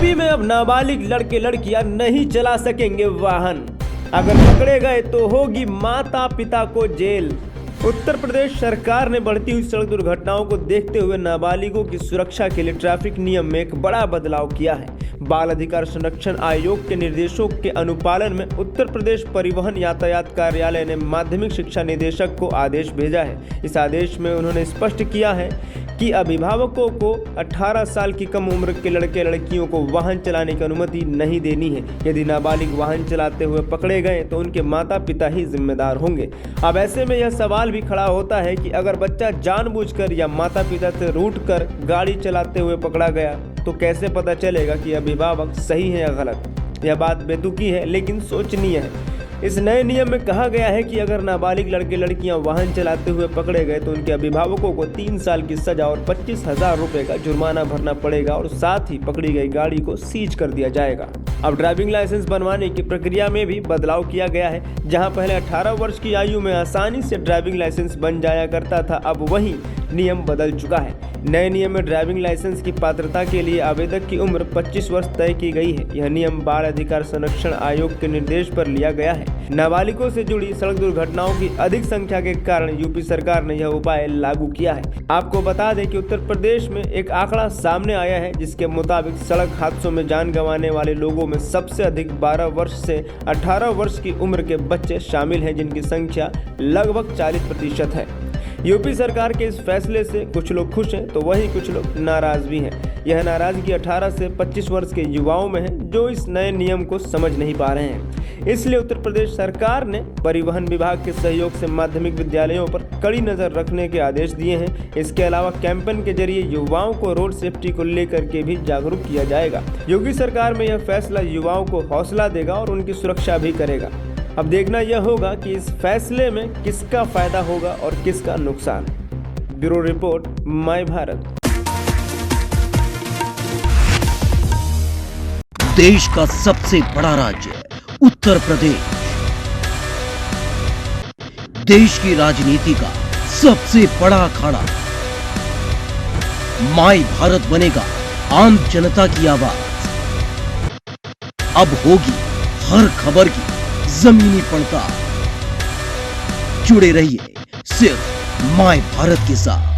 UP में अब नाबालिग लड़के लड़कियां नहीं चला सकेंगे वाहन। अगर पकड़े गए तो होगी माता पिता को जेल। उत्तर प्रदेश सरकार ने बढ़ती हुई सड़क दुर्घटनाओं को देखते हुए नाबालिगों की सुरक्षा के लिए ट्रैफिक नियम में एक बड़ा बदलाव किया है। बाल अधिकार संरक्षण आयोग के निर्देशों के अनुपालन में उत्तर प्रदेश परिवहन यातायात कार्यालय ने माध्यमिक शिक्षा निदेशक को आदेश भेजा है। इस आदेश में उन्होंने स्पष्ट किया है कि अभिभावकों को 18 साल की कम उम्र के लड़के लड़कियों को वाहन चलाने की अनुमति नहीं देनी है। यदि नाबालिग वाहन चलाते हुए पकड़े गए तो उनके माता पिता ही जिम्मेदार होंगे। अब ऐसे में यह सवाल भी खड़ा होता है कि अगर बच्चा जानबूझकर या माता पिता से रूठकर गाड़ी चलाते हुए पकड़ा गया तो कैसे पता चलेगा कि अभिभावक सही है या गलत। यह बात बेतुकी है लेकिन सोचनीय है। इस नए नियम में कहा गया है कि अगर नाबालिग लड़के लड़कियां वाहन चलाते हुए पकड़े गए तो उनके अभिभावकों को 3 साल की सजा और 25,000 रुपये का जुर्माना भरना पड़ेगा और साथ ही पकड़ी गई गाड़ी को सीज कर दिया जाएगा। अब ड्राइविंग लाइसेंस बनवाने की प्रक्रिया में भी बदलाव किया गया है। जहां पहले 18 वर्ष की आयु में आसानी से ड्राइविंग लाइसेंस बन जाया करता था, अब वही नियम बदल चुका है। नए नियम में ड्राइविंग लाइसेंस की पात्रता के लिए आवेदक की उम्र 25 वर्ष तय की गई है। यह नियम बाल अधिकार संरक्षण आयोग के निर्देश पर लिया गया है। नाबालिगों से जुड़ी सड़क दुर्घटनाओं की अधिक संख्या के कारण यूपी सरकार ने यह उपाय लागू किया है। आपको बता दें कि उत्तर प्रदेश में एक आंकड़ा सामने आया है जिसके मुताबिक सड़क हादसों में जान गंवाने वाले लोगों में सबसे अधिक 12 वर्ष से 18 वर्ष की उम्र के बच्चे शामिल हैं, जिनकी संख्या लगभग 40% है। यूपी सरकार के इस फैसले से कुछ लोग खुश हैं तो वहीं कुछ लोग नाराज भी हैं। यह नाराजगी 18 से 25 वर्ष के युवाओं में है जो इस नए नियम को समझ नहीं पा रहे हैं। इसलिए उत्तर प्रदेश सरकार ने परिवहन विभाग के सहयोग से माध्यमिक विद्यालयों पर कड़ी नजर रखने के आदेश दिए हैं। इसके अलावा कैंपेन के जरिए युवाओं को रोड सेफ्टी को लेकर के भी जागरूक किया जाएगा। योगी सरकार में यह फैसला युवाओं को हौसला देगा और उनकी सुरक्षा भी करेगा। अब देखना यह होगा कि इस फैसले में किसका फायदा होगा और किसका नुकसान। Bureau report, my Bharat. देश का सबसे बड़ा राज्य उत्तर प्रदेश, देश की राजनीति का सबसे बड़ा अखाड़ा। माय भारत बनेगा आम जनता की आवाज। अब होगी हर खबर की जमीनी पड़ताल। जुड़े रहिए सिर्फ माय भारत के साथ।